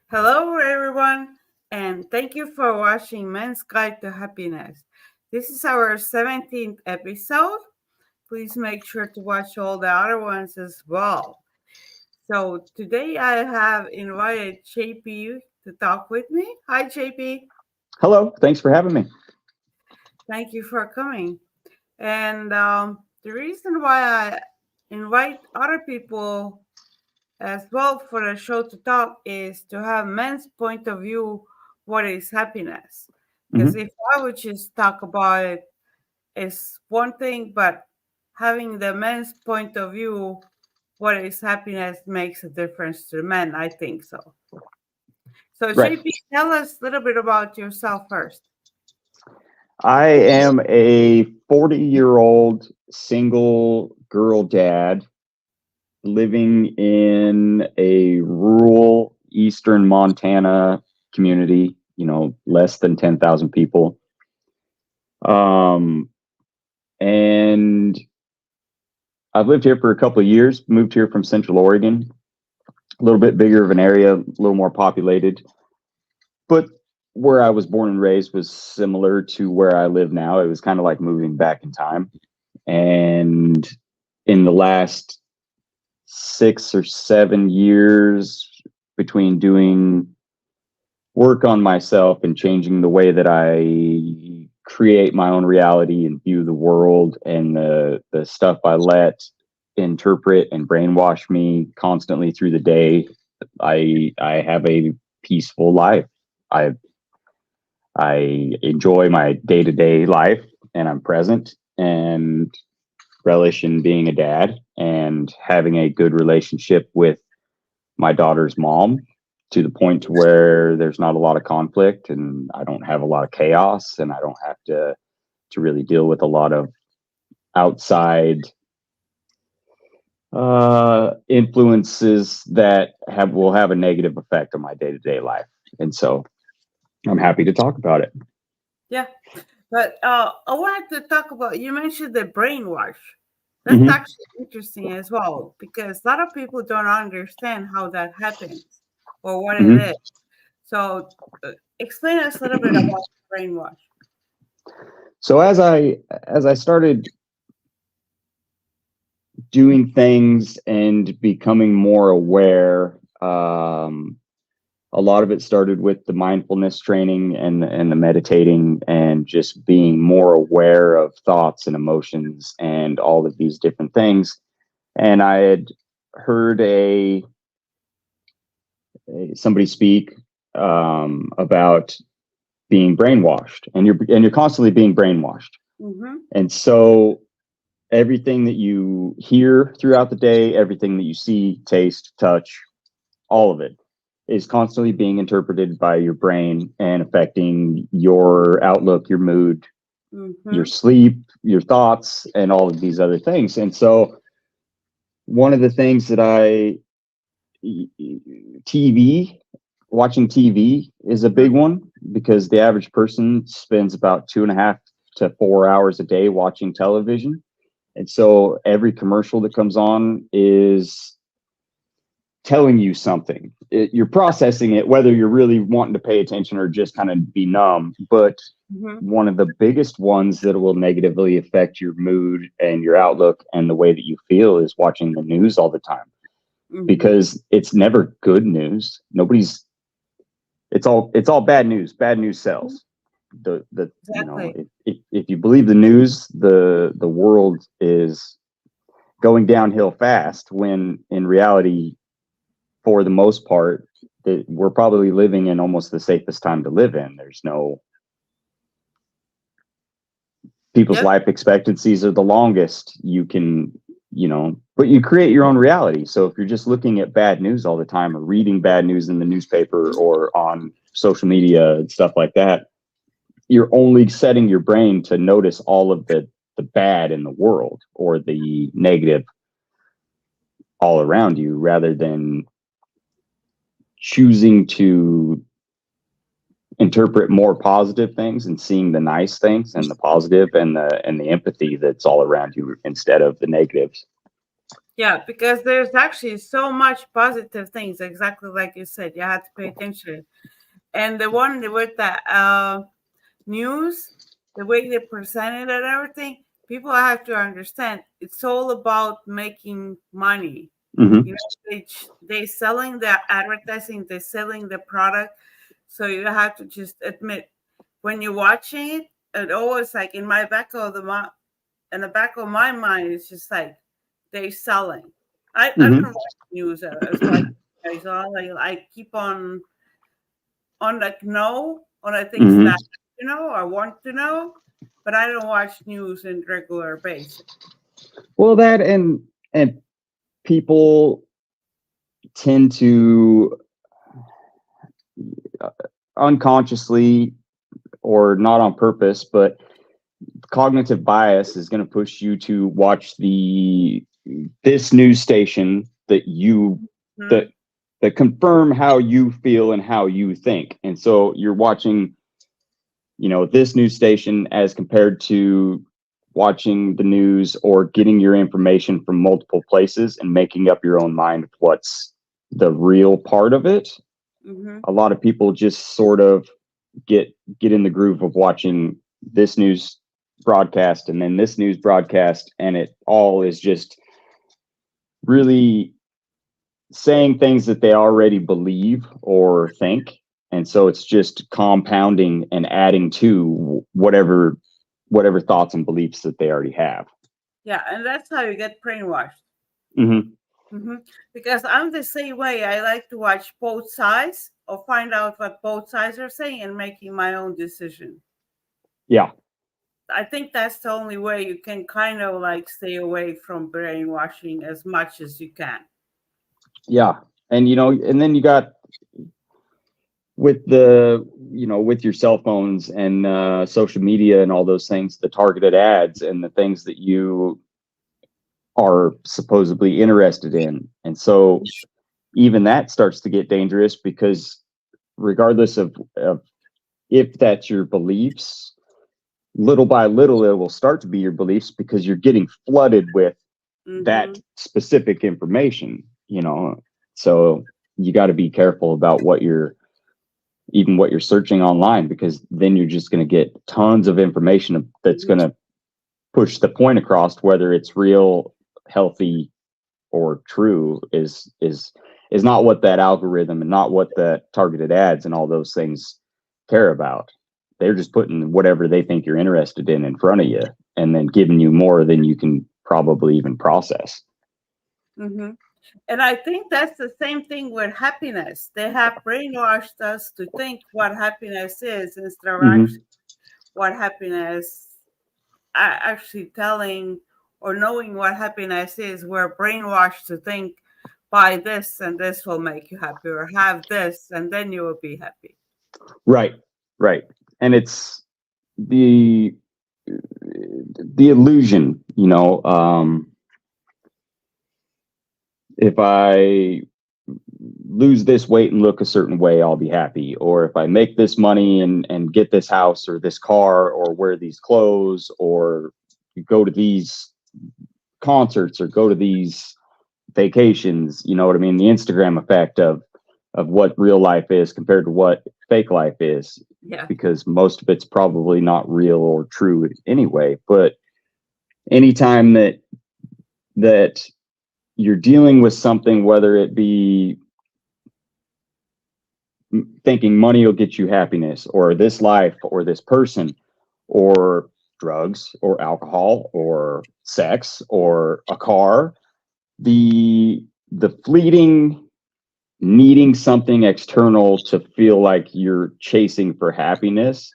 Hello, everyone, and thank you for watching Men's Guide to Happiness. This is our 17th episode. Please make sure to watch all the other ones as well. So, today I have invited JP to talk with me. Hi, JP. Hello, thanks for having me. Thank you for coming. And the reason why I invite other people as well for the show to talk is to have men's point of view what is happiness. Because hmm if I would just talk about it is one thing, but having the men's point of view what is happiness makes a difference to the men, I think so. So Right. JP, tell us a little bit about yourself first. I am a 40-year-old single girl dad living in a rural eastern Montana community, less than 10,000 people. Um, and I've lived here for a couple of years, moved here from Central Oregon, a little bit bigger of an area, a little more populated. But where I was born and raised was similar to where I live now. It was kind of like moving back in time. And in the last 6 or 7 years, between doing work on myself and changing the way that I create my own reality and view the world and the stuff I let interpret and brainwash me constantly through the day, I have a peaceful life. I I enjoy my day to day life and I'm present and relish in being a dad and having a good relationship with my daughter's mom to the point to where there's not a lot of conflict and I don't have a lot of chaos and I don't have to really deal with a lot of outside influences that will have a negative effect on my day to day life. And so I'm happy to talk about it. Yeah. But I wanted to talk about you mentioned the brainwash. That's hmm actually interesting as well because a lot of people don't understand how that happens or what it hmm is. So, explain us a little bit about brainwash. So as I started doing things and becoming more aware, a lot of it started with the mindfulness training and the meditating and just being more aware of thoughts and emotions and all of these different things. And I had heard somebody speak about being brainwashed, and you're constantly being brainwashed. Mm-hmm. And so everything that you hear throughout the day, everything that you see, taste, touch, all of it is constantly being interpreted by your brain and affecting your outlook, your mood, your Mm-hmm. sleep, your thoughts, and all of these other things. And so, one of the things that TV, watching TV is a big one because the average person spends about 2.5 to 4 hours a day watching television. And so, every commercial that comes on is telling you something. You're processing it, whether you're really wanting to pay attention or just kind of be numb. But Mm-hmm. one of the biggest ones that will negatively affect your mood and your outlook and the way that you feel is watching the news all the time Mm-hmm. because it's never good news. It's all bad news. Bad news sells. The Exactly. if you believe the news, the world is going downhill fast when in reality, for the most part, we're probably living in almost the safest time to live in. There's no people's Yep. life expectancies are the longest you can, but you create your own reality. So if you're just looking at bad news all the time or reading bad news in the newspaper or on social media and stuff like that, you're only setting your brain to notice all of the bad in the world or the negative all around you rather than choosing to interpret more positive things and seeing the nice things and the positive and the empathy that's all around you instead of the negatives. Yeah, because there's actually so much positive things, exactly like you said. You have to pay attention. And the one with the news, the way they present it and everything, people have to understand it's all about making money. You Hmm. know, they selling the advertising, they selling the product. So you have to just admit when you're watching it, it always like in my back of the in the back of my mind, it's just like they selling. I don't Hmm. watch news as much as I keep on like know on the things Hmm. that I want to know, but I don't watch news in regular basis. Well, that and people tend to uh, unconsciously or not on purpose, but cognitive bias is going to push you to watch the this news station that Mhm, that confirm how you feel and how you think. And so you're watching, this news station as compared to watching the news or getting your information from multiple places and making up your own mind of what's the real part of it. mhm. A lot of people just sort of get get in the groove of watching this news broadcast and then this news broadcast, and it all is just really saying things that they already believe or think, and so it's just compounding and adding to whatever thoughts and beliefs that they already have. Yeah, and that's how you get brainwashed. Hmm. Hmm. Because I'm the same way. I like to watch both sides or find out what both sides are saying and making my own decision. Yeah. I think that's the only way you can kind of like stay away from brainwashing as much as you can. Yeah. And and then you got with the with your cell phones and social media and all those things, the targeted ads and the things that you are supposedly interested in. And so even that starts to get dangerous because regardless of if that's your beliefs, little by little it will start to be your beliefs because you're getting flooded with that Mm-hmm. specific information. So you got to be careful about what you're searching online, because then you're just going to get tons of information that's going to push the point across whether it's real, healthy, or true is not what that algorithm and not what the targeted ads and all those things care about. They're just putting whatever they think you're interested in front of you, and then giving you more than you can probably even process. Mm-hmm. And I think that's the same thing with happiness. They have brainwashed us to think what happiness is instead of actually Hmm. what happiness actually telling or knowing what happiness is. We're brainwashed to think buy this and this will make you happy, or have this and then you will be happy. Right, right. And it's the the illusion, if I lose this weight and look a certain way, I'll be happy. Or if I make this money and get this house or this car or wear these clothes or go to these concerts or go to these vacations, you know what I mean? The Instagram effect of what real life is compared to what fake life is, Yeah. because most of it's probably not real or true anyway. But anytime that you're dealing with something, whether it be thinking money will get you happiness or this life or this person or drugs or alcohol or sex or a car, the fleeting needing something external to feel like you're chasing for happiness,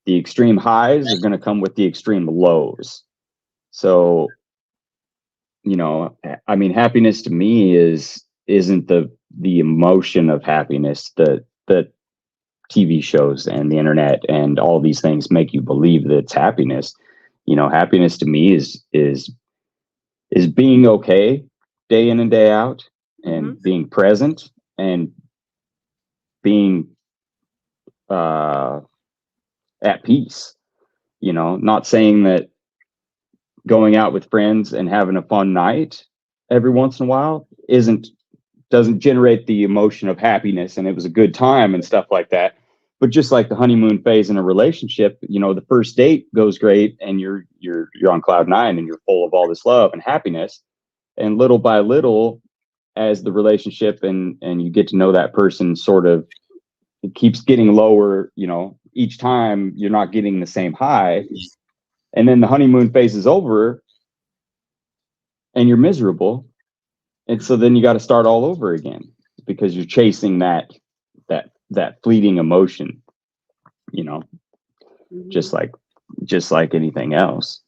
the extreme highs are going to come with the extreme lows. So, I mean, happiness to me isn't the emotion of happiness that TV shows and the internet and all these things make you believe that it's happiness. Happiness to me is being okay day in and day out, Mm-hmm. and being present, and being uh, at peace. Not saying that going out with friends and having a fun night every once in a while doesn't generate the emotion of happiness and it was a good time and stuff like that. But just like the honeymoon phase in a relationship, the first date goes great and you're on cloud nine and you're full of all this love and happiness. And little by little, as the relationship and you get to know that person, sort of it keeps getting lower, each time you're not getting the same high. And then the honeymoon phase is over and you're miserable. And so then you got to start all over again because you're chasing that fleeting emotion, just Mm-hmm. like anything else.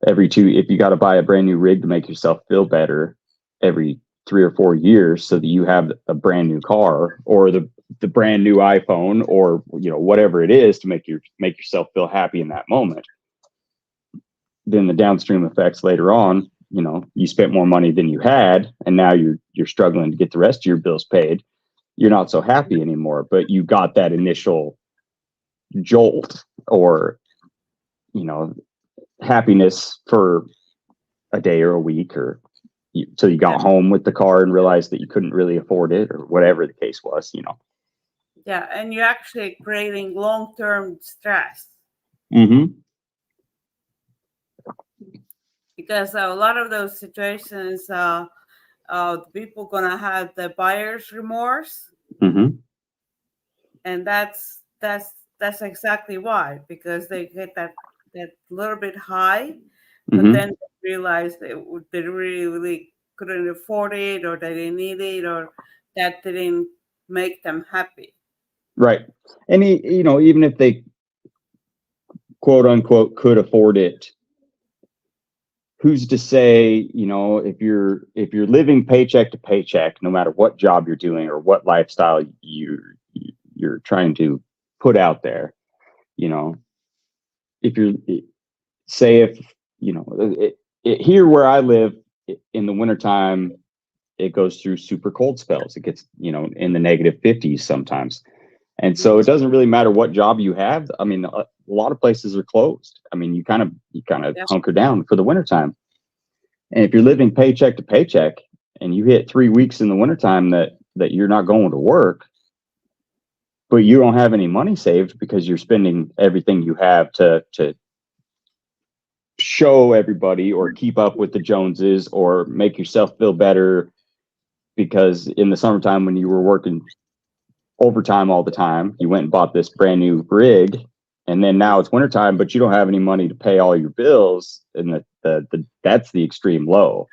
If you got to buy a brand new rig to make yourself feel better every 3 or 4 years so that you have a brand new car or the brand new iPhone or whatever it is to make yourself feel happy in that moment, then the downstream effects later on, you spent more money than you had and now you're struggling to get the rest of your bills paid. You're not so happy anymore, but you got that initial jolt or happiness for a day or a week or till you got Yeah. home with the car and realized that you couldn't really afford it or whatever the case was. Yeah, and you're actually creating long-term stress Mm-hmm. because a lot of those situations, the people gonna have the buyer's remorse, Mm-hmm. and that's exactly why, because they get that little bit high, but Mm-hmm. then they realize they really couldn't afford it, or they didn't need it, or that didn't make them happy. Right. And even if they quote unquote could afford it, who's to say, if you're living paycheck to paycheck, no matter what job you're doing or what lifestyle you're trying to put out there, you know, if you're say if here where I live in the wintertime, it goes through super cold spells. It gets, in the -50s sometimes. And so Mhm. it doesn't really matter what job you have. I mean, a lot of places are closed. I mean, you kind of Yeah. hunker down for the wintertime. And if you're living paycheck to paycheck and you hit 3 weeks in the wintertime that you're not going to work, but you don't have any money saved because you're spending everything you have to show everybody or keep up with the Joneses or make yourself feel better because in the summertime when you were working overtime all the time, you went and bought this brand new rig, and then now it's wintertime, but you don't have any money to pay all your bills, and that's the extreme low.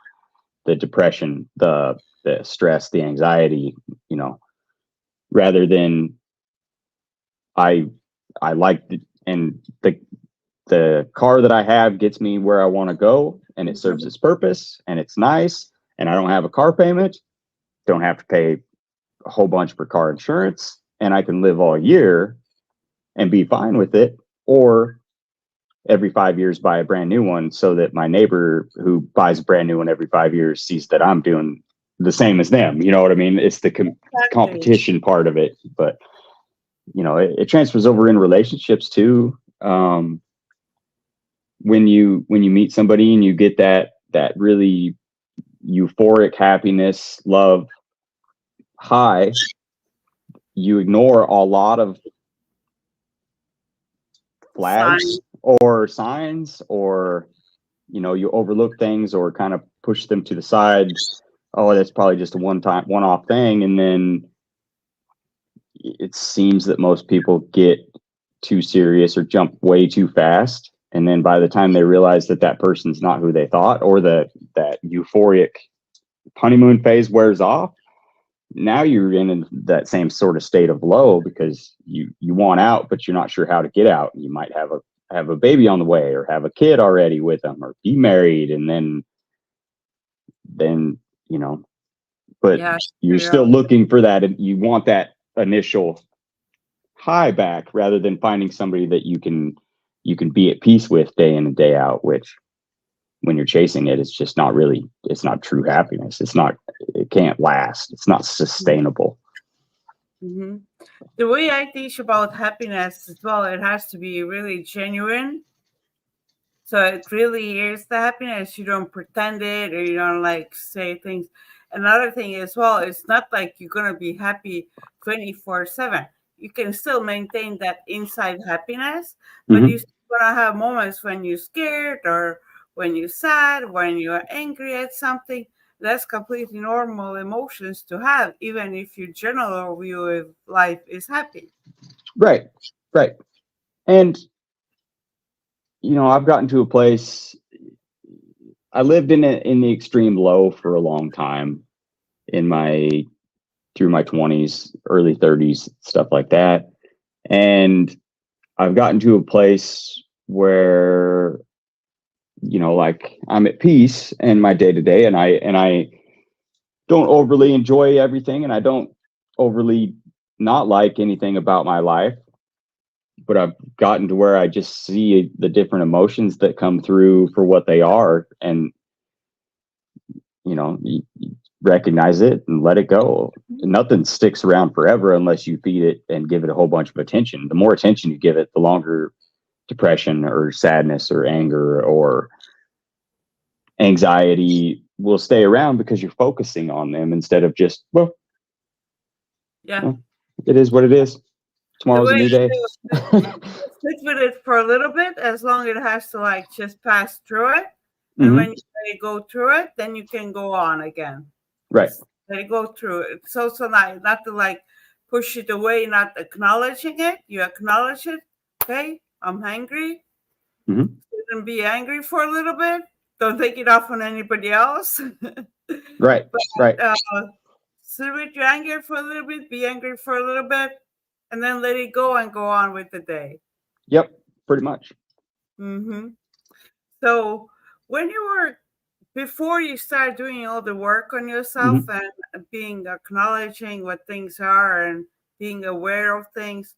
The depression, the stress, the anxiety, rather than I I like and the car that I have gets me where I want to go and it serves Mhm. its purpose and it's nice and I don't have a car payment, don't have to pay a whole bunch for car insurance, and I can live all year and be fine with it. Or every 5 years buy a brand new one so that my neighbor who buys a brand new one every 5 years sees that I'm doing the same as them. You know what I mean? It's the Exactly. competition part of it, but it transfers over in relationships too. When you meet somebody and you get that really euphoric happiness, love high, you ignore a lot of flags Sign. or signs or you overlook things or kind of push them to the side. Oh, that's probably just a one-off thing. And then it seems that most people get too serious or jump way too fast. And then by the time they realize that person's not who they thought, or that euphoric honeymoon phase wears off, now you're in that same sort of state of low because you want out, but you're not sure how to get out. You might have a baby on the way or have a kid already with them or be married, and then you know but Yeah. you're Figure still out. looking for that, and you want that initial high back rather than finding somebody that you can be at peace with day in and day out, which when you're chasing it, it's not true happiness. It can't last. It's not sustainable. Hmm. The way I teach about happiness as well, it has to be really genuine. So it really is the happiness. You don't pretend it or you don't like say things. Another thing as well, it's not like you're gonna be happy 24/7. You can still maintain that inside happiness, but you're Hmm. still gonna have moments when you're scared or when you're sad, when you're angry at something. That's completely normal emotions to have, even if your general view of life is happy. Right, right. And I've gotten to a place. I lived in the extreme low for a long time in my through my 20s, early 30s, stuff like that. And I've gotten to a place where like I'm at peace in my day to day, and I don't overly enjoy everything, and I don't overly not like anything about my life. But I've gotten to where I just see the different emotions that come through for what they are, and you recognize it and let it go. Nothing sticks around forever unless you feed it and give it a whole bunch of attention. The more attention you give it, the longer depression or sadness or anger or anxiety will stay around because you're focusing on them instead of just, Yeah. well, it is what it is. The Tomorrow's a way new day. to sit with it for a little bit, as long as it has to like just pass through it. And when Hmm. you let it go through it, then you can go on again. Right. Just let it go through it. It's also not to like push it away, not acknowledging it. You acknowledge it. Okay, I'm angry. Hmm. Sit and be angry for a little bit. Don't take it off on anybody else. Right. But Right. uh, sit with your anger for a little bit, be angry for a little bit, and then let it go and go on with the day. Yep. Pretty much. Hmm. So, when you were before you start doing all the work on yourself Hmm. and being acknowledging what things are and being aware of things,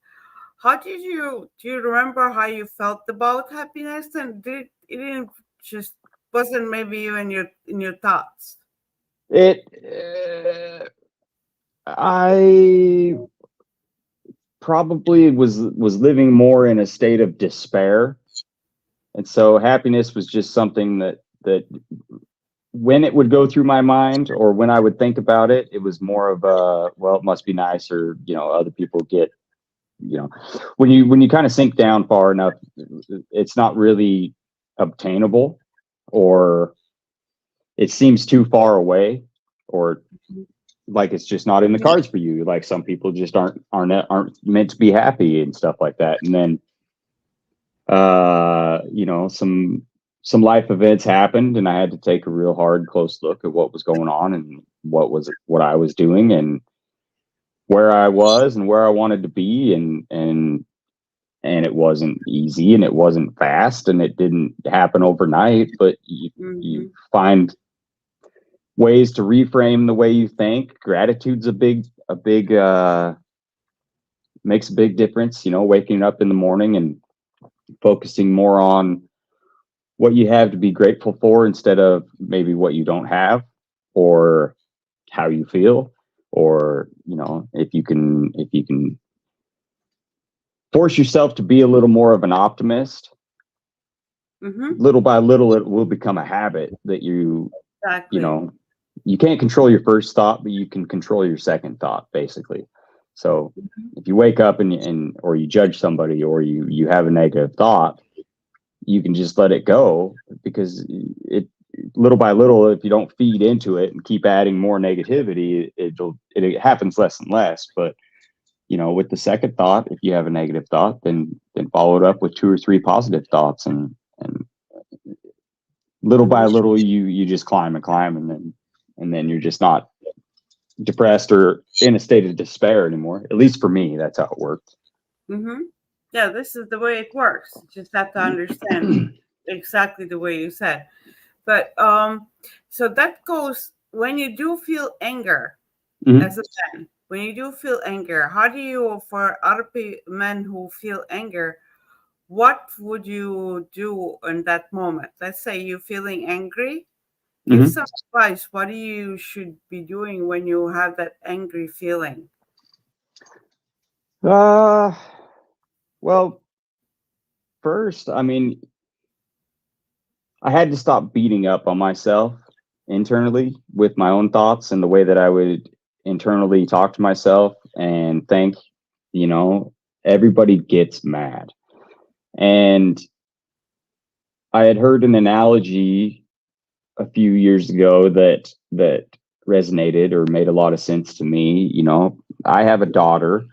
how did you do you remember how you felt about happiness? And did it didn't just wasn't maybe you in your thoughts? It. I probably was living more in a state of despair, and so happiness was just something that when it would go through my mind or when I would think about it, it was more of a, well, it must be nice, or other people get, you know when you kind of sink down far enough, it's not really obtainable, or it seems too far away, or like it's just not in the cards for you. Like some people just aren't meant to be happy and stuff like that. And then some life events happened, and I had to take a real hard, close look at what was going on and what I was doing and where I was and where I wanted to be, and it wasn't easy and it wasn't fast and it didn't happen overnight, but you Hmm. find ways to reframe the way you think. Gratitude's a big makes a big difference. Waking up in the morning and focusing more on what you have to be grateful for instead of maybe what you don't have, or how you feel, or if you can force yourself to be a little more of an optimist, Hmm. little by little it will become a habit that you Exactly. know you can't control your first thought, but you can control your second thought, basically. So if you wake up and or you judge somebody, or you have a negative thought, you can just let it go, because it little by little, if you don't feed into it and keep adding more negativity, it happens less and less. But with the second thought, if you have a negative thought, then follow it up with two or three positive thoughts, and little by Hmm. little, you just climb and climb, and then you're just not depressed or in a state of despair anymore. At least for me, that's how it worked. Hmm. Yeah, this is the way it works. You just have to understand exactly the way you said. But so that goes when you do feel anger as Hmm. a man. When you do feel anger, how do you for other men who feel anger? What would you do in that moment? Let's say you're feeling angry. Give Hmm. some advice. What do you should be doing when you have that angry feeling? uh well, first, I mean, I had to stop beating up on myself internally with my own thoughts and the way that I would internally talk to myself and think, you know, everybody gets mad. And I had heard an analogy a few years ago that resonated or made a lot of sense to me. You know, I have a daughter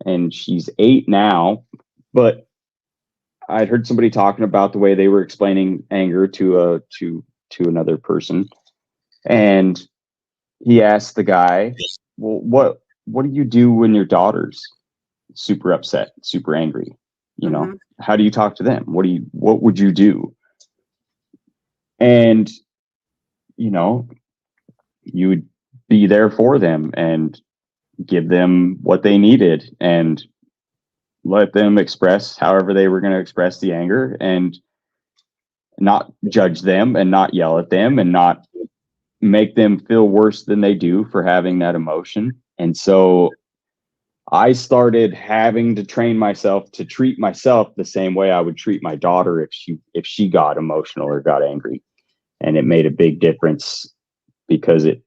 and she's 8 now, but I'd heard somebody talking about the way they were explaining anger to another person, and he asked the guy, "Well, what do you do when your daughter's super upset, super angry? You know, Mm-hmm. how do you talk to them? What would you do?" And you know, you would be there for them and give them what they needed and let them express however they were going to express the anger and not judge them and not yell at them and not make them feel worse than they do for having that emotion. And so I started having to train myself to treat myself the same way I would treat my daughter if she got emotional or got angry. And it made a big difference because it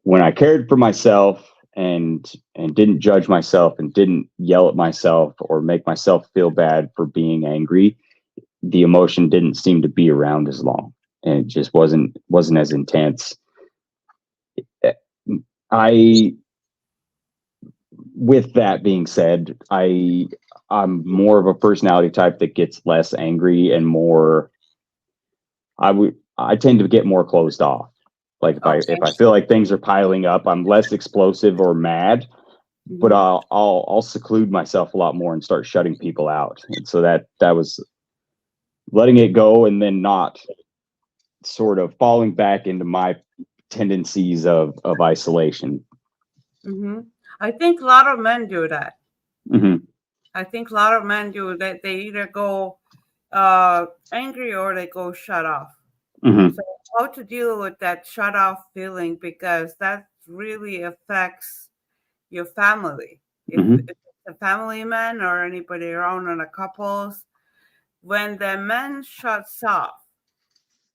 when I cared for myself and didn't judge myself and didn't yell at myself or make myself feel bad for being angry, the emotion didn't seem to be around as long and it just wasn't as intense. I With that being said, I'm more of a personality type that gets less angry and more I tend to get more closed off. Like if Okay. I feel like things are piling up, I'm less explosive or mad, but Mm-hmm. I'll seclude myself a lot more and start shutting people out. And so that was letting it go and then not sort of falling back into my tendencies of isolation. Mm-hmm. I think a lot of men do that. Hmm. I think a lot of men do that. They either go angry or they go shut off. Hmm. So how to deal with that shut off feeling, because that really affects your family. If Hmm. it's a family man or anybody around in a couples, when the man shuts off,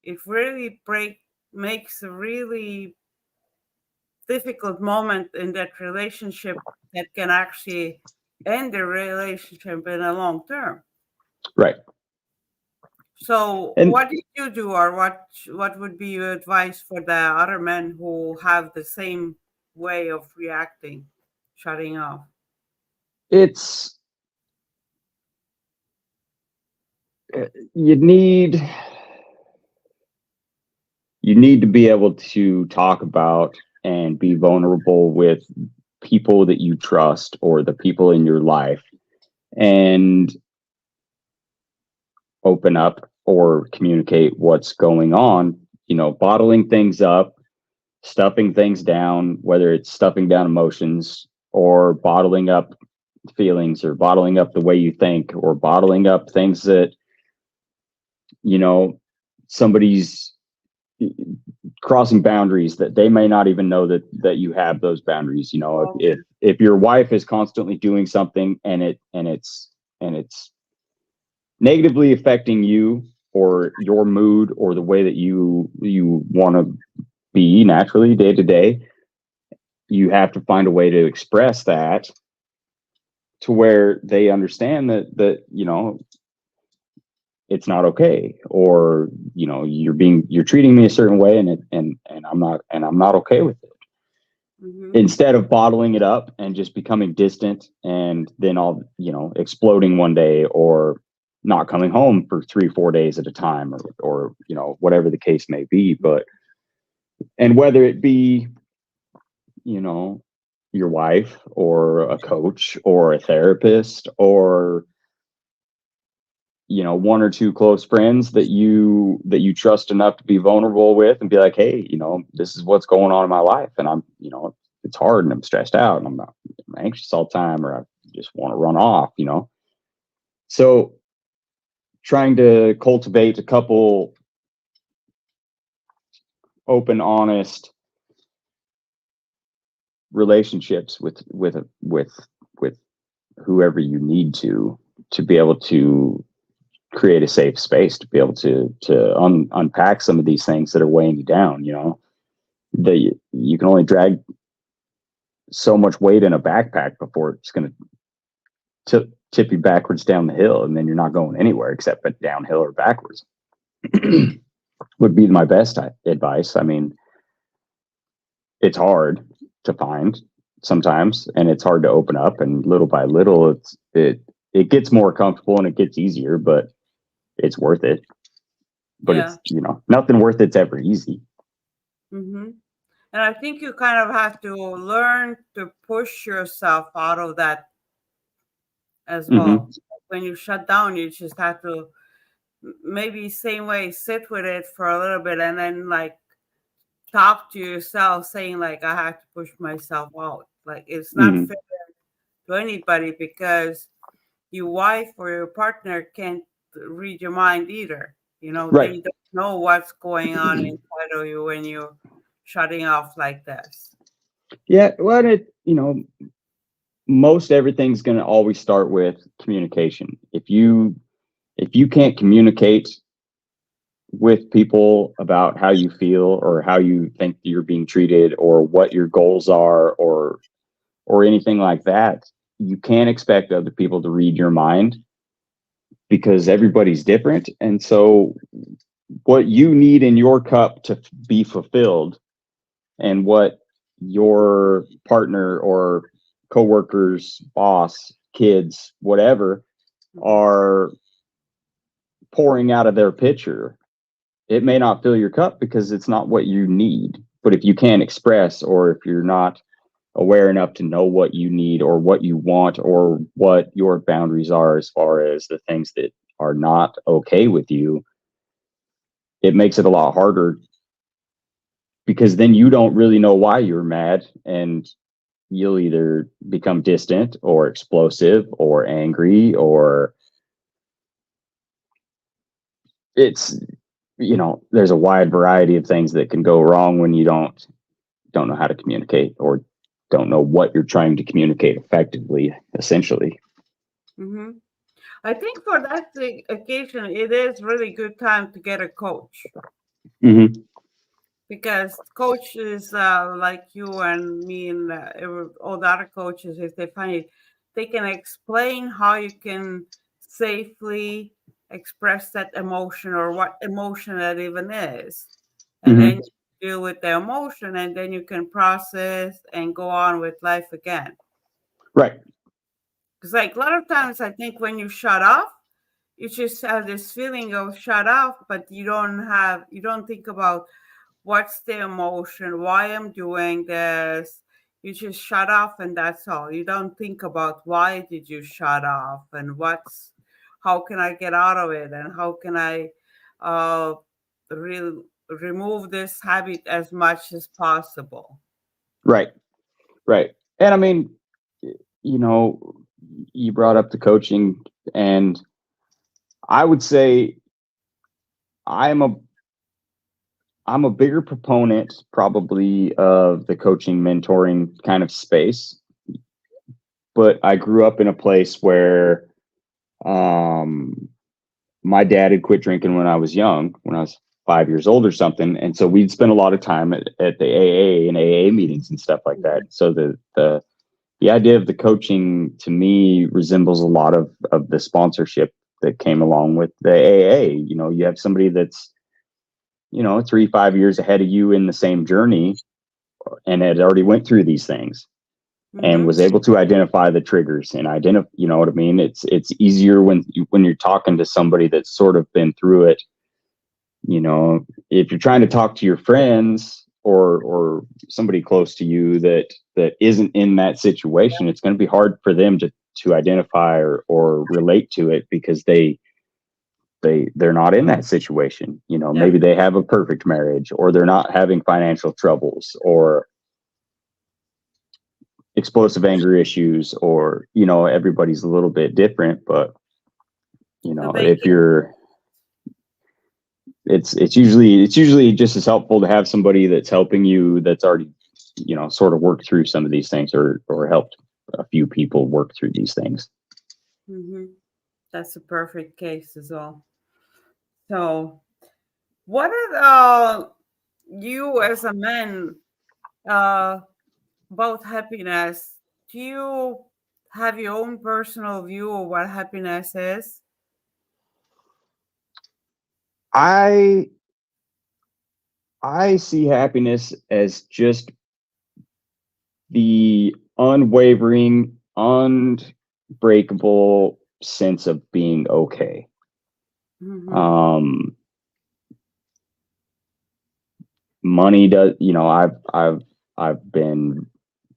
it really makes a really difficult moment in that relationship that can actually end the relationship in a long term. Right. So, And what did you do, or what would be your advice for the other men who have the same way of reacting, shutting off? it's you need you need to be able to talk about and be vulnerable with people that you trust or the people in your life and open up or communicate what's going on. You know, bottling things up, stuffing things down, whether it's stuffing down emotions or bottling up feelings or bottling up the way you think or bottling up things that, you know, somebody's crossing boundaries that they may not even know that you have those boundaries. You know, Okay. if your wife is constantly doing something and it's negatively affecting you or your mood or the way that you want to be naturally day to day, you have to find a way to express that to where they understand that you know it's not okay, or you know you're treating me a certain way and I'm not okay with it, Mm-hmm. instead of bottling it up and just becoming distant and then all exploding one day or not coming home for 3 4 days at a time, or whatever the case may be. But and whether it be you know your wife or a coach or a therapist or one or two close friends that you trust enough to be vulnerable with and be like, hey, this is what's going on in my life, and it's hard and I'm stressed out and I'm anxious all the time, or I just want to run off. So trying to cultivate a couple open, honest relationships with whoever you need to be able to create a safe space to be able to unpack some of these things that are weighing you down. You know, that you can only drag so much weight in a backpack before it's going to tip you backwards down the hill, and then you're not going anywhere except but downhill or backwards. Would be my best advice. I mean, it's hard to find sometimes, and it's hard to open up, and little by little it gets more comfortable and it gets easier, but it's worth it. But Yeah. it's, you know, nothing worth it's ever easy. Mm-hmm. And I think you kind of have to learn to push yourself out of that as Mm-hmm. well. When you shut down, you just have to maybe same way sit with it for a little bit and then like talk to yourself saying like I have to push myself out. Like it's not Mm-hmm. fair to anybody because your wife or your partner can't read your mind either. You know, Right. they don't know what's going on inside of you when you're shutting off like this. Yeah. Well, you know, most everything's going to always start with communication. If you can't communicate with people about how you feel or how you think you're being treated or what your goals are or anything like that, you can't expect other people to read your mind because everybody's different. And so what you need in your cup to be fulfilled and what your partner or coworkers, boss, kids, whatever are pouring out of their pitcher, it may not fill your cup because it's not what you need. But if you can't express, or if you're not aware enough to know what you need or what you want or what your boundaries are as far as the things that are not okay with you, it makes it a lot harder because then you don't really know why you're mad, and you'll either become distant or explosive or angry, or it's, you know, there's a wide variety of things that can go wrong when you don't know how to communicate or don't know what you're trying to communicate effectively, essentially. Mm-hmm. I think for that occasion, it is really good time to get a coach Mm-hmm. because coaches like you and me and all the other coaches, if they find it, they can explain how you can safely express that emotion or what emotion that even is. And then Mm-hmm. you deal with the emotion and then you can process and go on with life again. Right. Because like a lot of times I think when you shut off, you just have this feeling of shut off, but you don't think about what's the emotion, why I'm doing this. You just shut off and that's all. You don't think about why did you shut off and how can I get out of it and how can I uh remove this habit as much as possible. Right. Right. And I mean, you know, you brought up the coaching, and I would say I'm a I'm a bigger proponent probably of the coaching mentoring kind of space, but I grew up in a place where um my dad had quit drinking when I was young, when I was 5 years old or something. And so we'd spend a lot of time at the AA and AA meetings and stuff like that. So the idea of the coaching to me resembles a lot of the sponsorship that came along with the AA. You know, you have somebody that's, you know, 3, 5 years ahead of you in the same journey and had already went through these things and Mm-hmm. was able to identify the triggers and identify, you know what I mean? It's easier when you're talking to somebody that's sort of been through it. You know, if you're trying to talk to your friends or somebody close to you that isn't in that situation, it's going to be hard for them to identify or relate to it because they're not in that situation. You know, Yeah. maybe they have a perfect marriage, or they're not having financial troubles or explosive anger issues, or, you know, everybody's a little bit different. But, you So know, they if can you're it's usually just as helpful to have somebody that's helping you that's already, you know, sort of worked through some of these things, or helped a few people work through these things. Mhm. That's a perfect case as well. So, what are you as a man uh, about happiness? Do you have your own personal view of what happiness is? I I see happiness as just the unwavering, unbreakable sense of being okay. Mm-hmm. Um, Money does, I've been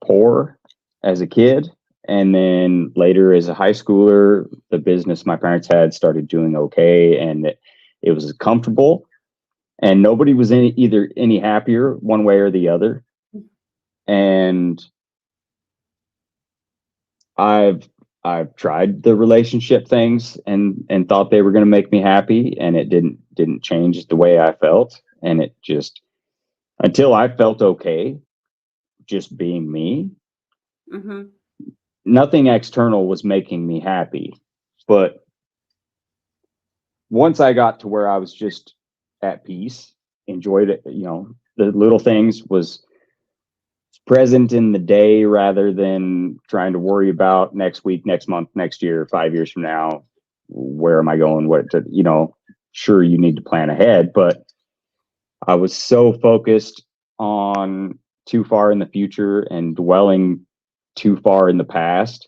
poor as a kid, and then later as a high schooler, the business my parents had started doing okay, and it was comfortable, and nobody was either any happier one way or the other. And I've I've tried the relationship things and thought they were going to make me happy, and it didn't change the way I felt, and it just until I felt okay just being me, Mm-hmm. nothing external was making me happy. But once I got to where I was just at peace, enjoyed it, the little things, was present in the day rather than trying to worry about next week, next month, next year, 5 years from now, where am I going? Sure, you need to plan ahead, but I was so focused on too far in the future and dwelling too far in the past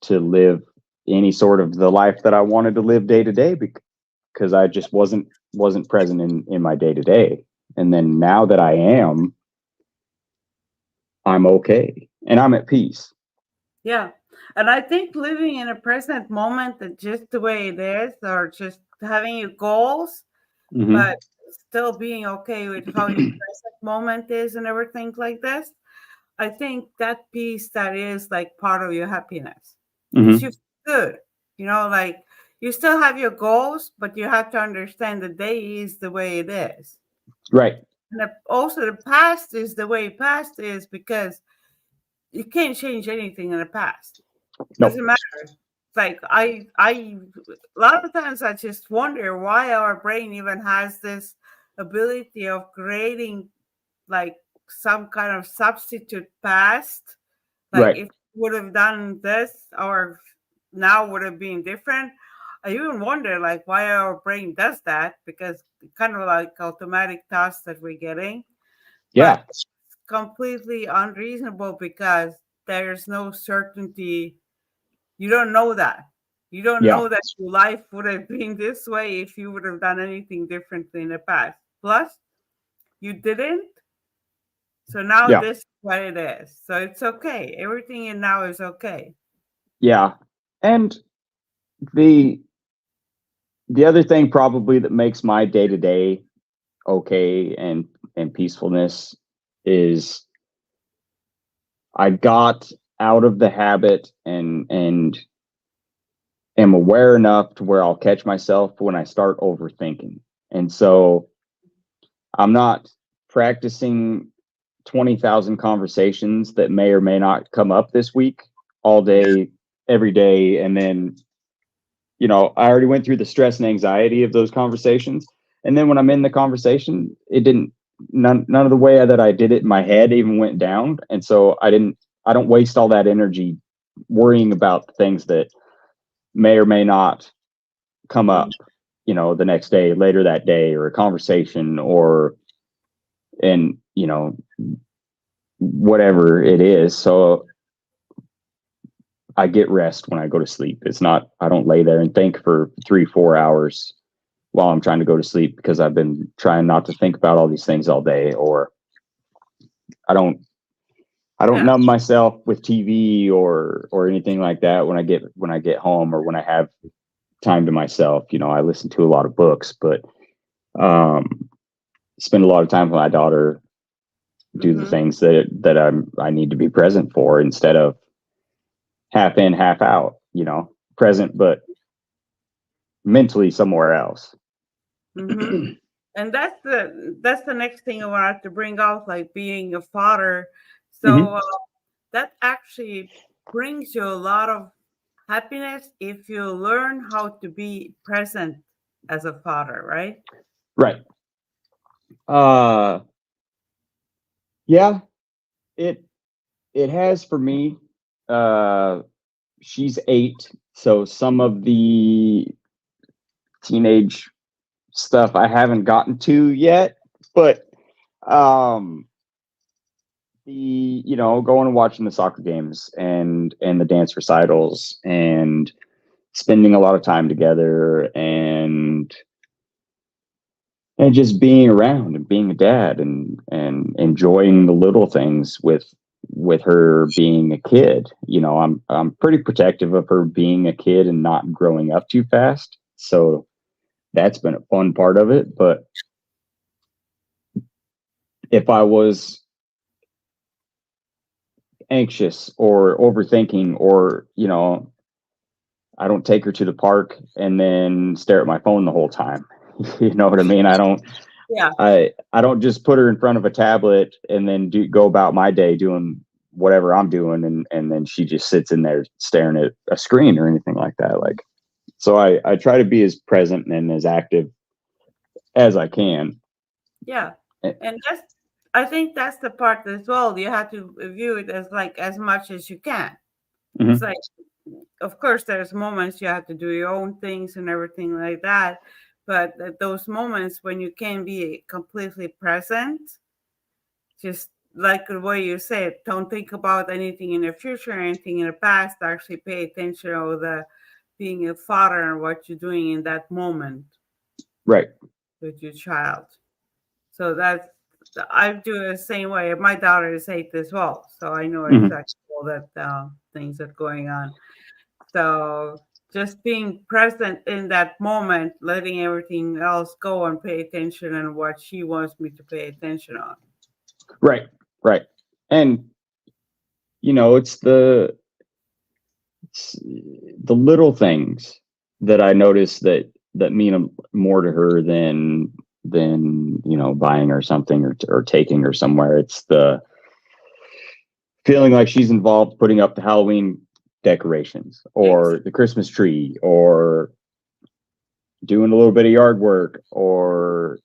to live any sort of the life that I wanted to live day to day, because I just wasn't present in my day to day. And then now that I am, I'm okay and I'm at peace. Yeah. And I think living in a present moment that just the way it is, or just having your goals, but Hmm. still being okay with how your present moment is and everything like this. I think that piece that is like part of your happiness because you Hmm. feel good, like you still have your goals, but you have to understand the day is the way it is. Right. And also the past is the way past is because you can't change anything in the past. No. Doesn't matter. It's like a lot of times I just wonder why our brain even has this ability of creating like some kind of substitute past. Like Right. if would have done this or now would have been different. I even wonder like why our brain does that because kind of like automatic tasks that we're getting, but Yeah. it's completely unreasonable because there's no certainty. You don't know that. You don't Yeah. know that your life would have been this way if you would have done anything differently in the past. Plus, you didn't. So now Yeah. this is what it is. So it's okay. Everything in now is okay. Yeah. And the the other thing probably that makes my day to day okay and peacefulness is I got out of the habit and am aware enough to where I'll catch myself when I start overthinking. And so I'm not practicing 20,000 conversations that may or may not come up this week all Yeah. day, every day. And then, I already went through the stress and anxiety of those conversations. And then when I'm in the conversation, it didn't, none of the way that I did it in my head even went down. And so I don't waste all that energy worrying about things that may or may not come Mhm. up, the next day, later that day, or a conversation, or, and, whatever it is. So I get rest when I go to sleep. I don't lay there and think for 3, 4 hours while I'm trying to go to sleep because I've been trying not to think about all these things all day, or I don't, I don't Yeah. numb myself with TV or anything like that when I get home or when I have time to myself. I listen to a lot of books, but um, spend a lot of time with my daughter, do the Hmm. things that I need to be present for instead of half in, half out, present, but mentally somewhere else. Hmm. And that's the next thing I wanted to bring out, like being a father. So Hmm. that actually brings you a lot of happiness if you learn how to be present as a father, right? Right. Uh, yeah, it it has for me. Uh, she's 8, so some of the teenage stuff I haven't gotten to yet, but um the going and watching the soccer games and the dance recitals and spending a lot of time together and just being around and being a dad and enjoying the little things with her being a kid. I'm pretty protective of her being a kid and not growing up too fast, so that's been a fun part of it. But if I was anxious or overthinking, or I don't take her to the park and then stare at my phone the whole time. You know what I mean? Yeah. I don't just put her in front of a tablet and then go about my day doing whatever I'm doing, and then she just sits in there staring at a screen or anything like that. Like, so I try to be as present and as active as I can. Yeah. And I think that's the part as well. You have to view it as like as much as you can. It's Mm-hmm. like, of course, there's moments you have to do your own things and everything like that. But at those moments when you can be completely present, just like the way you said, don't think about anything in the future, anything in the past. Actually, pay attention to the being a father and what you're doing in that moment Right. with your child. So that's I do the same way. My daughter is 8 as well, so I know Mm-hmm. exactly all that things that going on. So just being present in that moment, letting everything else go and pay attention on what she wants me to pay attention on. Right. Right. And it's the little things that I notice that mean more to her than buying her something or taking her somewhere. It's the feeling like she's involved putting up the Halloween decorations Ex- or the Christmas tree or doing a little bit of yard work, or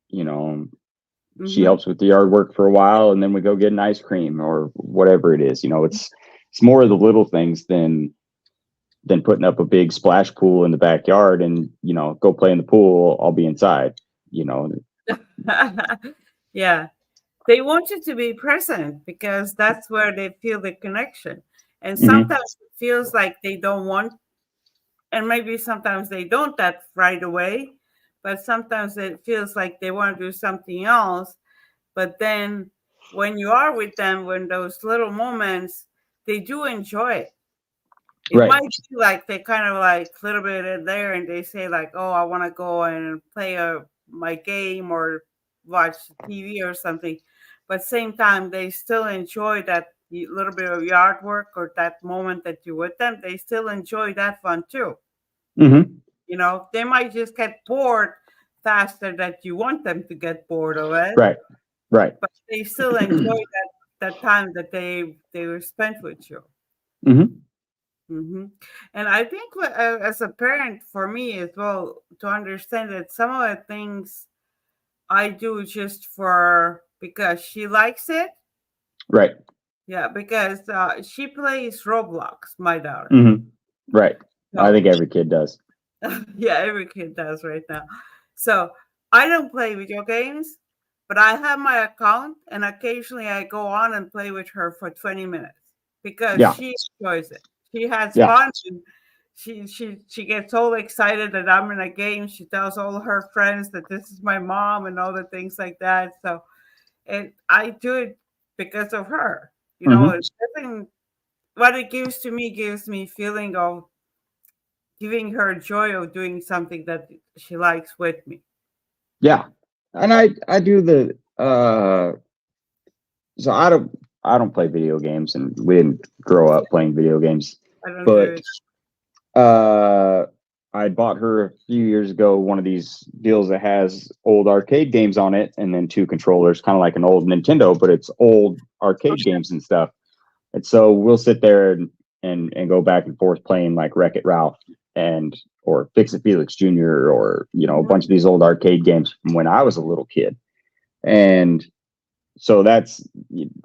you know she mhm. helps with the yard work for a while and then we go get an ice cream or whatever it is. It's more of the little things than putting up a big splash pool in the backyard and go play in the pool. I'll be inside. You know. Yeah, they want you to be present because that's where they feel the connection. And Hmm. sometimes it feels like they don't want, and maybe sometimes they don't that right away, but sometimes it feels like they want to do something else. But then when you are with them, when those little moments, they do enjoy it. It Right. might be like they kind of like a little bit in there and they say like, "Oh, I want to go and play my game or watch TV or something," but same time they still enjoy that little bit of yard work or that moment that you're with them. They still enjoy that fun too. Hmm. They might just get bored faster that you want them to get bored of it, Right. Right. but they still enjoy that time that they were spent with you. Hmm. Hmm. And I think as a parent, for me as well, to understand that some of the things I do just for because she likes it. Right. Yeah, because she plays Roblox, my daughter. Hmm. Right. I So think every kid does. yeah, every kid does right now. So I don't play video games, but I have my account, and occasionally I go on and play with her for 20 minutes because Yeah. she enjoys it. She has Yeah. fun. And she gets all excited that I'm in a game. She tells all her friends that this is my mom and all the things like that. So I do it because of her. Hmm. It's nothing. What it gives me feeling of giving her joy of doing something that she likes with me. Yeah. And I do the so I don't play video games, and we didn't grow up playing video games, I don't do but it. uh I bought her a few years ago one of these deals that has old arcade games on it and then two controllers, kind of like an old Nintendo, but it's old arcade Okay. games and stuff. And so we'll sit there and go back and forth playing like Wreck-It Ralph and or Fix It Felix Jr. or a Mm-hmm. bunch of these old arcade games from when I was a little kid. And so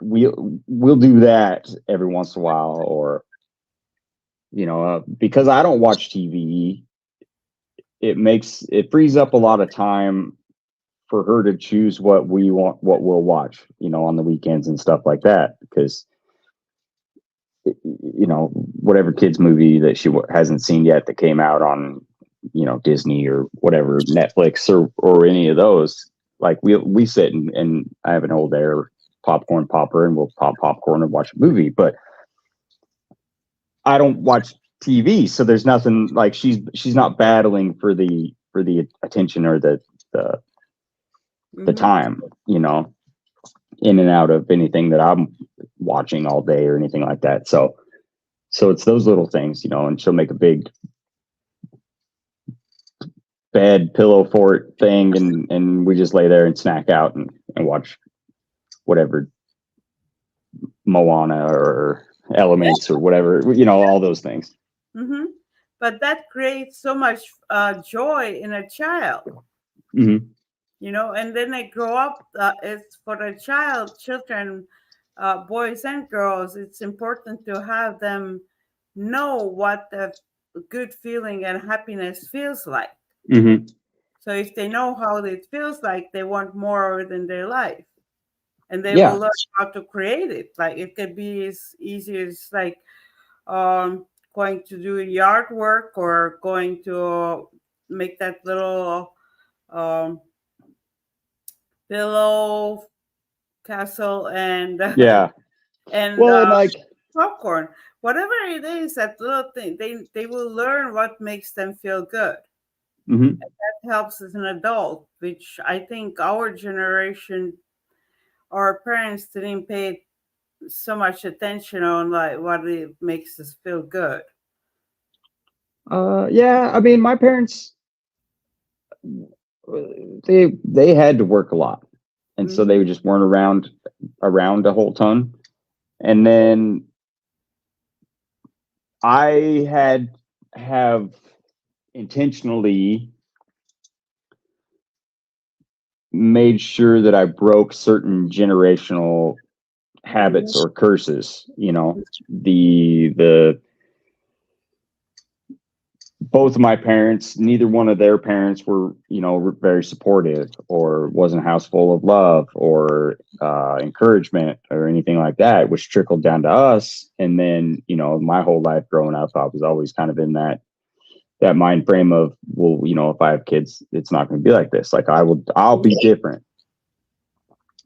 we'll do that every once in a while, or because I don't watch TV, it frees up a lot of time for her to choose what what we'll watch, on the weekends and stuff like that. Because, whatever kids movie that she hasn't seen yet that came out on, Disney or whatever, Netflix or any of those, like we sit and I have an old Air popcorn popper and we'll pop popcorn and watch a movie, but I don't watch TV, so there's nothing like she's not battling for the attention or the Mm-hmm. time, in and out of anything that I'm watching all day or anything like that. So it's those little things, and she'll make a big bed pillow fort thing, and we just lay there and snack out and watch whatever, Moana or Elements or whatever, all those things. Mm-hmm. But that creates so much joy in a child. Mm-hmm. And then they grow up. It's for the children, boys and girls. It's important to have them know what the good feeling and happiness feels like. Mm-hmm. So if they know how it feels like, they want more in their life, and they Yeah. will learn how to create it. Like it could be as easy as like going to do yard work or going to make that little um, pillow castle and Yeah. and Well, and like, popcorn, whatever it is, that little thing, they will learn what makes them feel good. mm-hmm. That helps as an adult, which I think our generation, our parents didn't pay so much attention on, like what it makes us feel good. Yeah, I mean, my parents, they had to work a lot, and so Hmm. they just weren't around a whole ton. And then I have intentionally made sure that I broke certain generational habits or curses. The both of my parents, neither one of their parents were, very supportive or wasn't a house full of love or encouragement or anything like that, which trickled down to us. And then, my whole life growing up, I was always kind of in that mind frame of, well, if I have kids, it's not going to be like this. Like I'll be different.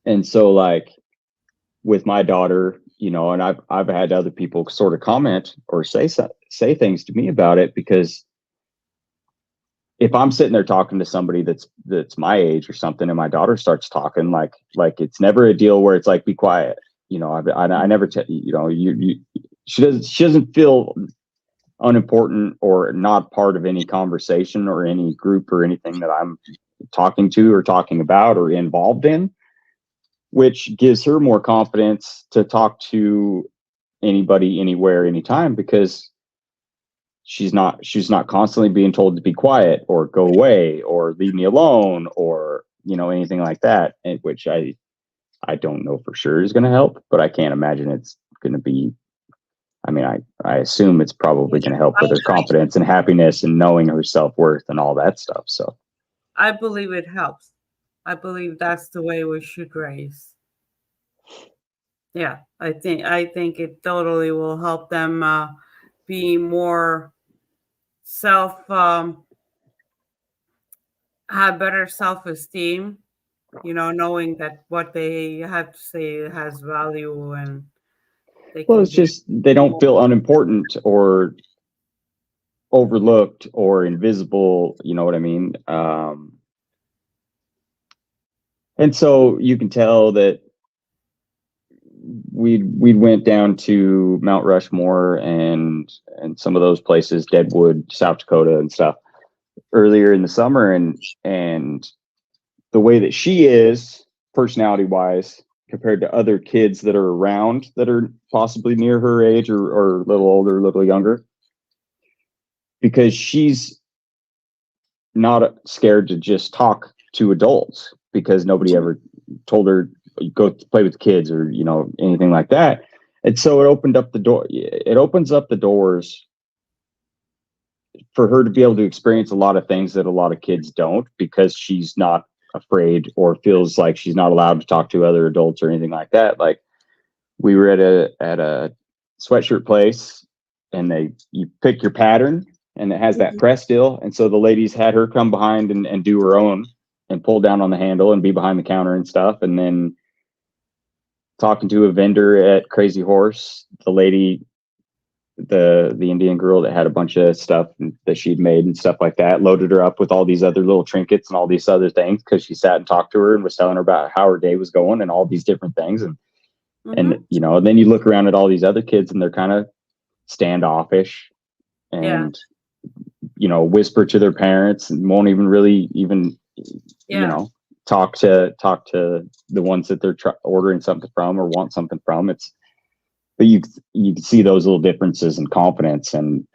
And so like with my daughter, and I've had other people sort of comment or say things to me about it, because if I'm sitting there talking to somebody that's my age or something, and my daughter starts talking, like it's never a deal where it's like, be quiet. I never she doesn't feel unimportant or not part of any conversation or any group or anything that I'm talking to or talking about or involved in, which gives her more confidence to talk to anybody, anywhere, anytime, because she's not constantly being told to be quiet or go away or leave me alone or anything like that, which I don't know for sure is going to help, but I can't imagine it's going to be. I mean, I assume it's probably going to help with her confidence and happiness and knowing her self-worth and all that stuff. So I believe it helps. I believe that's the way we should raise. Yeah, I think it totally will help them be more self have better self-esteem, knowing that what they have to say has value and they well, can it's do just they don't more. feel unimportant or overlooked or invisible. You know what I mean? And so you can tell that we went down to Mount Rushmore and some of those places, Deadwood, South Dakota, and stuff earlier in the summer, and the way that she is personality wise, compared to other kids that are around that are possibly near her age or a little older, a little younger, because she's not scared to just talk to adults because nobody ever told her go play with kids or anything like that. And so it opened up the door. It opens up the doors for her to be able to experience a lot of things that a lot of kids don't, because she's not afraid or feels like she's not allowed to talk to other adults or anything like that. Like, we were at a sweatshirt place, and you pick your pattern, and it has that Mhm. press still. And so the ladies had her come behind and do her own and pull down on the handle and be behind the counter and stuff. And then talking to a vendor at Crazy Horse, the lady, the Indian girl that had a bunch of stuff that she'd made and stuff like that, loaded her up with all these other little trinkets and all these other things, because she sat and talked to her and was telling her about how her day was going and all these different things. And Mhm. then you look around at all these other kids, and they're kind of standoffish Yeah. and whisper to their parents and won't even really even you Yeah. know talk to the ones that they're ordering something from or want something from. But you can see those little differences in confidence and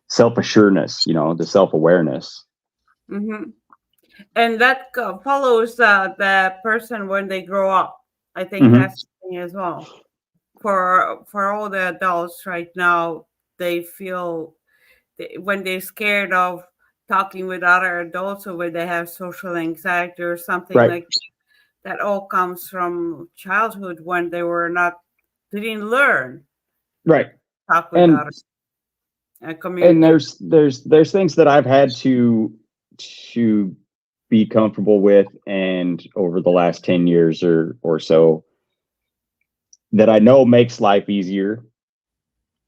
self-assuredness, the self-awareness. Mhm. And that follows the person when they grow up. I think Mm-hmm. that's the thing as well. For all the adults right now, they feel when they're scared of talking with other adults, or when they have social anxiety or something Right. like that, all comes from childhood when they didn't learn Right. talk with and others and and communicate. there's things that I've had to be comfortable with, and over the last 10 years or so, that I know makes life easier,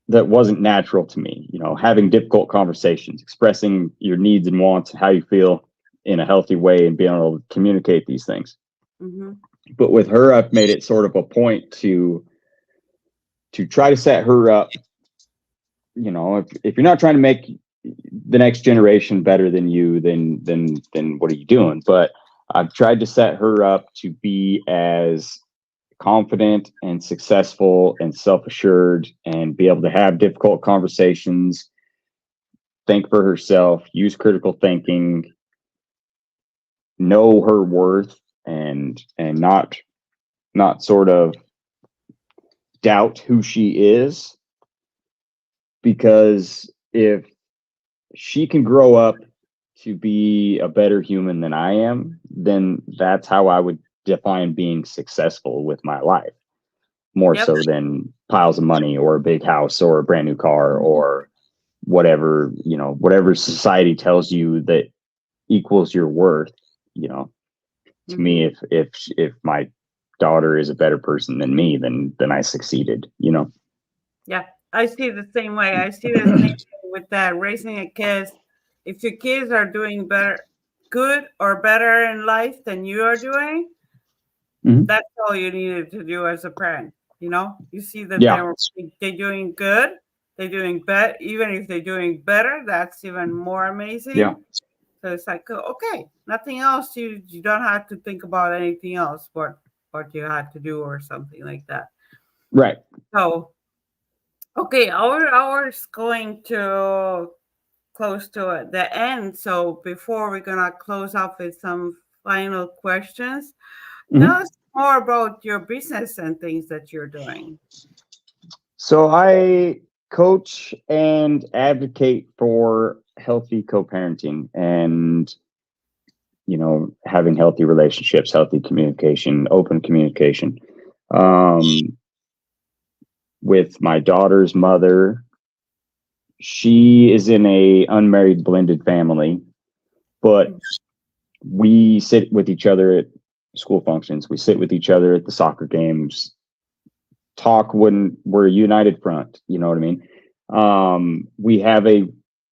that wasn't natural to me. Having difficult conversations, expressing your needs and wants and how you feel in a healthy way, and being able to communicate these things. Hmm. But with her, I've made it sort of a point to try to set her up. If you're not trying to make the next generation better than you, then what are you doing? But I've tried to set her up to be as confident and successful and self-assured, and be able to have difficult conversations, think for herself, use critical thinking, know her worth, and not sort of doubt who she is. Because if she can grow up to be a better human than I am, then that's how I would define being successful with my life, more Yep. so than piles of money or a big house or a brand new car Hmm. or whatever society tells you that equals your worth. To me, Hmm. if my daughter is a better person than me, then I succeeded. Yeah, I see the same way. I see the same thing with that raising a kids. If your kids are doing better, good or better in life than you are doing, Mhm. that's all you needed to do as a parent. You see that Yeah. they're doing good, they're doing better. Even if they're doing better, that's even more Yeah. amazing. So it's like, okay, nothing else. You don't have to think about anything else, what you had to do or something like that. Right. So okay, our hour's going to close to the end. So before we're gonna close up with some final questions, tell Mhm. us more about your business and things that you're doing. So I coach and advocate for healthy co-parenting, and having healthy relationships, healthy communication, open communication. Um, with my daughter's mother, she is in a unmarried blended family, but we sit with each other at school functions. We sit with each other at the soccer games, talk when we're a united front. You know what I mean? We have a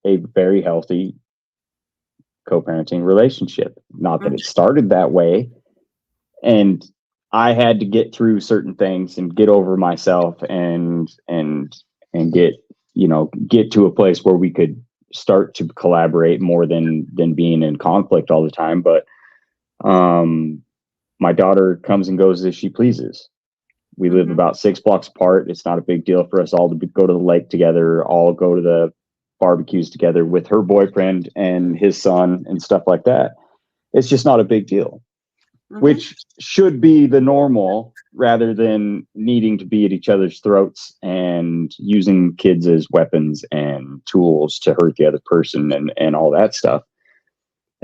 very healthy co-parenting relationship. Not that Mhm. it started that way, and I had to get through certain things and get over myself and get to a place where we could start to collaborate more than being in conflict all the time. But um My daughter comes and goes as she pleases. We live Mm-hmm. about 6 blocks apart. It's not a big deal for us all to go to the lake together, all go to the barbecues together with her boyfriend and his son and stuff like that. It's just not a big deal, Mm-hmm. which should be the normal rather than needing to be at each other's throats and using kids as weapons and tools to hurt the other person and all that stuff.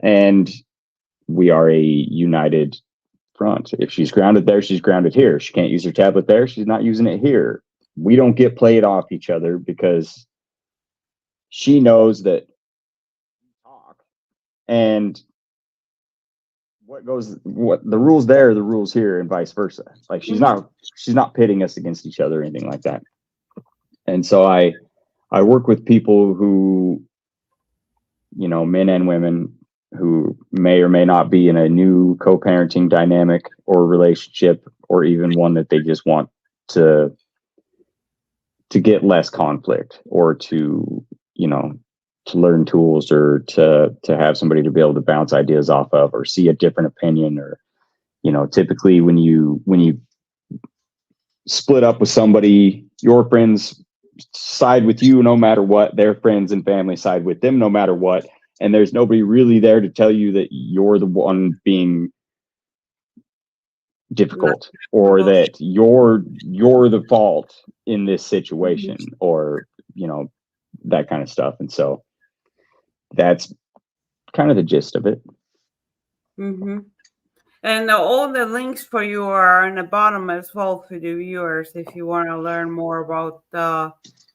And we are a united front. If she's grounded there, she's grounded here. She can't use her tablet there, she's not using it here. We don't get played off each other because she knows that we talk, and what the rules there, the rules here, and vice versa. Like Mm-hmm. she's not pitting us against each other or anything like that. And so I work with people who, men and women who may or may not be in a new co-parenting dynamic or relationship, or even one that they just want to get less conflict, or to, to learn tools, or to have somebody to be able to bounce ideas off of, or see a different opinion. Or, typically when you split up with somebody, your friends side with you no matter what, their friends and family side with them no matter what, and there's nobody really there to tell you that you're the one being Not difficult, or able. that you're the fault in this situation, Mm-hmm. or that kind of stuff. And so that's kind of the gist of it. Mm-hmm. And all the links for you are on the bottom as well for the viewers if you want to learn more about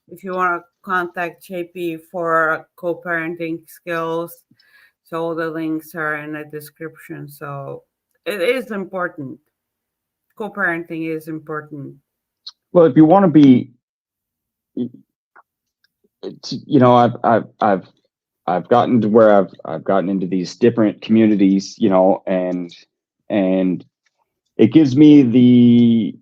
if you want to contact JP for co-parenting skills. So all the links are in the description. So it is important. Co-parenting is important. Well, if you want to be, I've gotten to where I've gotten into these different communities, and it gives me the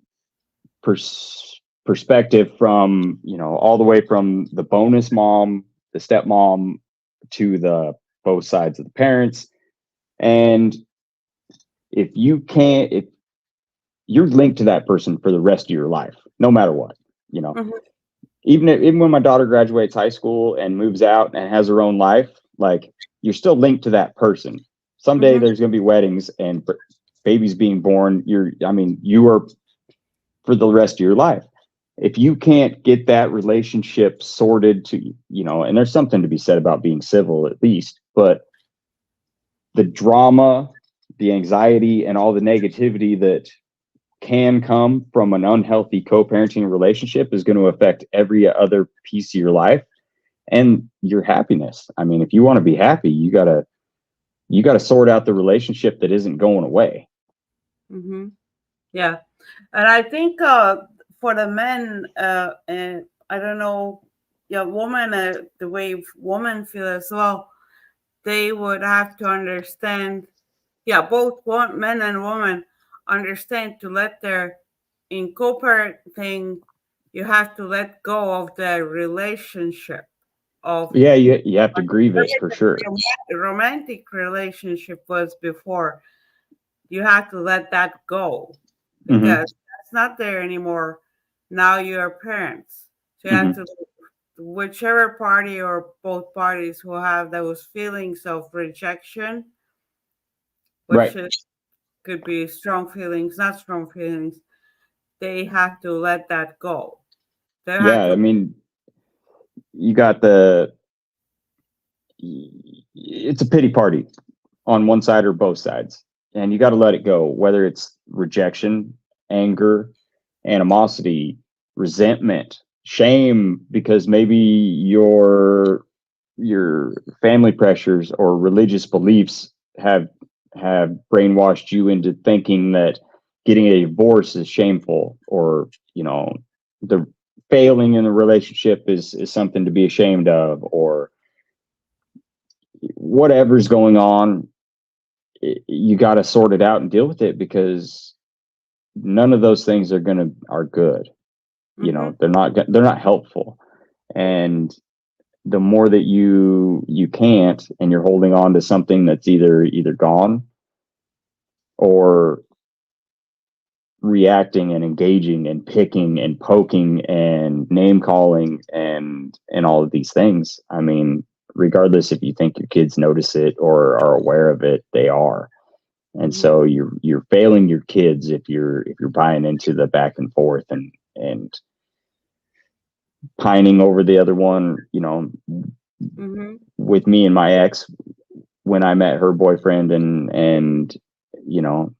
perspective from, all the way from the bonus mom, the stepmom, to the both sides of the parents. And if you're linked to that person for the rest of your life, no matter what, you know, Mhm, even when my daughter graduates high school and moves out and has her own life, like, you're still linked to that person. Someday mhm, there's going to be weddings and babies being born. You are for the rest of your life. If you can't get that relationship sorted to, and there's something to be said about being civil at least, but the drama, the anxiety, and all the negativity that can come from an unhealthy co-parenting relationship is going to affect every other piece of your life and your happiness. I mean, if you want to be happy, you gotta sort out the relationship that isn't going away. mhm. Yeah, and I think for the men, and I don't know, yeah, woman, the way women feel as well, they would have to understand. Yeah, both men and women understand to let their in co-parenting, you have to let go of the relationship of Yeah, you have to grieve it for sure. the romantic relationship was before. You have to let that go Hmm. because that's not there anymore. Now you're parents. So you have Hmm. to, whichever party or both parties who have those feelings of rejection, which Right. could be strong feelings, not strong feelings, they have to let that go. They have Yeah, to. I mean, you got it's a pity party on one side or both sides, and you got to let it go, whether it's rejection, anger, animosity, resentment, shame, because maybe your family pressures or religious beliefs have brainwashed you into thinking that getting a divorce is shameful, or the failing in a relationship is something to be ashamed of, or whatever's going on. You got to sort it out and deal with it, because none of those things are good. Hmm. They're not helpful. And the more that you can't, and you're holding on to something that's either gone, or reacting and engaging and picking and poking and name calling and all of these things. I mean, regardless if you think your kids notice it or are aware of it, they are. And Mhm. so you're failing your kids if you're buying into the back and forth and pining over the other one. Mhm. With me and my ex, when I met her boyfriend, and you know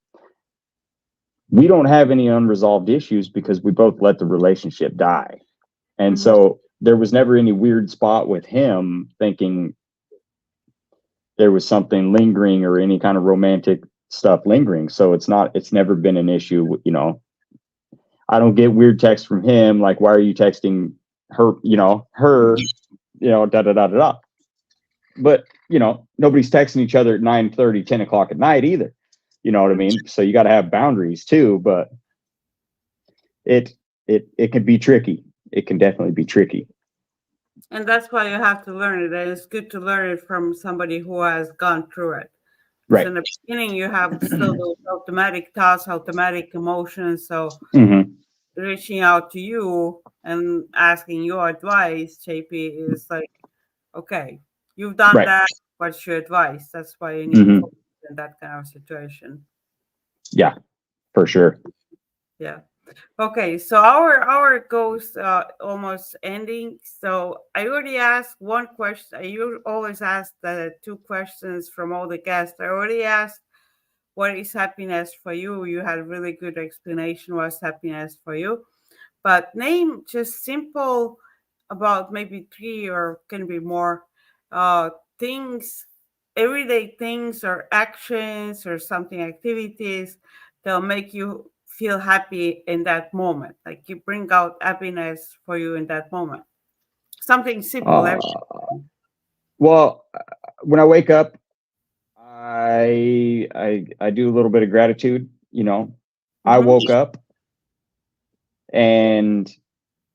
we don't have any unresolved issues because we both let the relationship die. And Mhm. so there was never any weird spot with him thinking there was something lingering or any kind of romantic stuff lingering. So it's never been an issue. I don't get weird texts from him like, why are you texting her, da da da da da. But nobody's texting each other at 9:30, 10 o'clock at night either. You know what I mean? So you got to have boundaries too. But it it can be tricky. It can definitely be tricky. And that's why you have to learn it. And it's good to learn it from somebody who has gone through it. Because Right. in the beginning, you have still those automatic thoughts, automatic emotions. So Mm-hmm. reaching out to you and asking your advice, JP, is like, okay, you've done Right. that. What's your advice? That's why you need to Mm-hmm. focus in that kind of situation. Yeah, for sure. Yeah. Okay, so our goes almost ending. So I already asked one question. You always ask the two questions from all the guests. I already asked what is happiness for you. You had a really good explanation what's happiness for you. But name just simple about maybe three or can be more uh, things, everyday things or actions or something activities that'll make you feel happy in that moment. Like you bring out happiness for you in that moment. Something simple. Uh, well, when I wake up, I do a little bit of gratitude. I Mm-hmm, woke up, and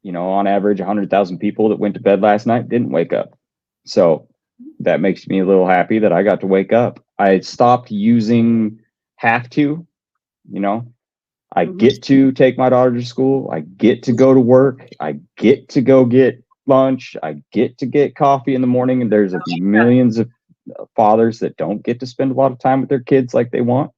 on average, 100,000 people that went to bed last night didn't wake up. So that makes me a little happy that I got to wake up. I stopped using have to. You know, I mm-hmm, get to take my daughter to school. I get to go to work. I get to go get lunch. I get to get coffee in the morning. And there's millions of fathers that don't get to spend a lot of time with their kids like they want.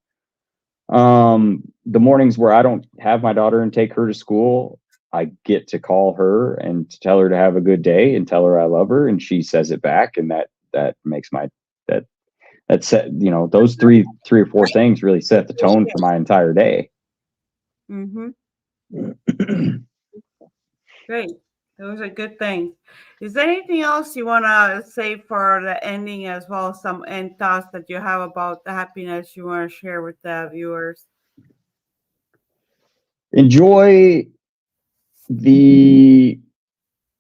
The mornings where I don't have my daughter and take her to school, I get to call her and tell her to have a good day and tell her I love her, and she says it back, and that makes my that that set those three or four things really set the tone for my entire day. mm-hmm. Great. Those are good things. Is there anything else you want to say for the ending as well? Some end thoughts that you have about the happiness you want to share with the viewers? Enjoy the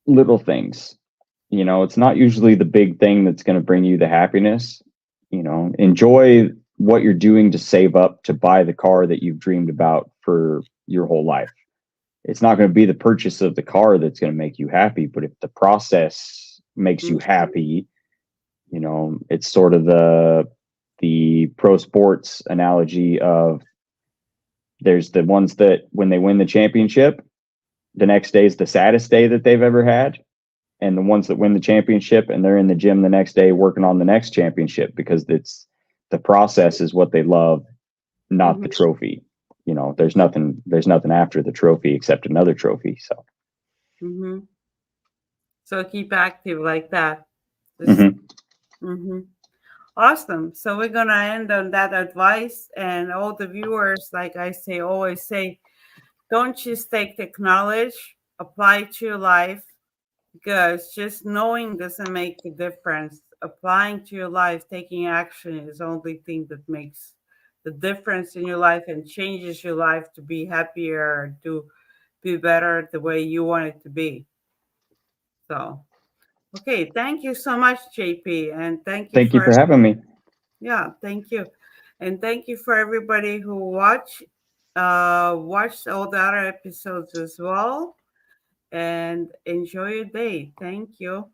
little things. It's not usually the big thing that's going to bring you the happiness. Enjoy what you're doing to save up to buy the car that you've dreamed about for your whole life. It's not going to be the purchase of the car that's going to make you happy, but if the process makes you Mhm, happy, it's sort of the pro sports analogy of there's the ones that when they win the championship, the next day is the saddest day that they've ever had, and the ones that win the championship and they're in the gym the next day working on the next championship because it's the process is what they love, not mhm, the trophy. There's nothing after the trophy except another trophy. So mhm. So keep active like that. Just, mhm. mhm. Awesome. So we're gonna end on that advice, and all the viewers, like I say, always say, don't just take the knowledge, apply it to your life, because just knowing doesn't make a difference. Applying to your life, taking action is the only thing that makes the difference in your life and changes your life to be happier, to be better the way you want it to be. So, okay, thank you so much, JP, and thank you Thank you for for having me. yeah, thank you, and thank you for everybody who watched all the other episodes as well, and enjoy your day. Thank you.